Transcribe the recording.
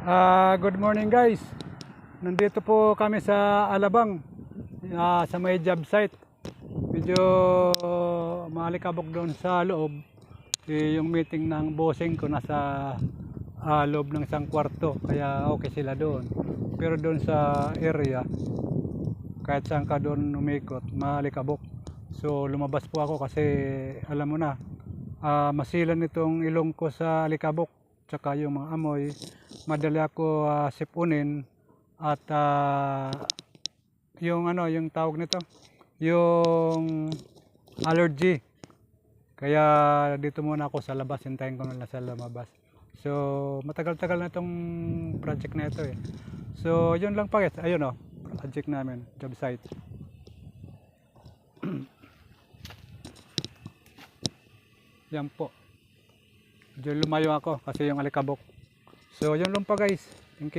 Good morning guys. Nandito po kami sa Alabang, sa may job site. Medyo maalikabok doon sa loob. Yung meeting ng bossing ko nasa loob ng isang kwarto, kaya okay sila doon. Pero doon sa area, kahit saan ka doon umikot, maalikabok. So lumabas po ako kasi alam mo na, masilan itong ilong ko sa alikabok tsaka yung mga amoy. Madali ako sipunin at yung yung tawag nito, yung allergy. Kaya dito muna ako sa labas, hintayin ko na sa lumabas. So matagal-tagal na itong project na ito eh. So yun lang pa guys, ayun project namin, job site. Yan po. Diyan lumayo ako kasi yung alikabok. So yun lang pa guys. Thank you.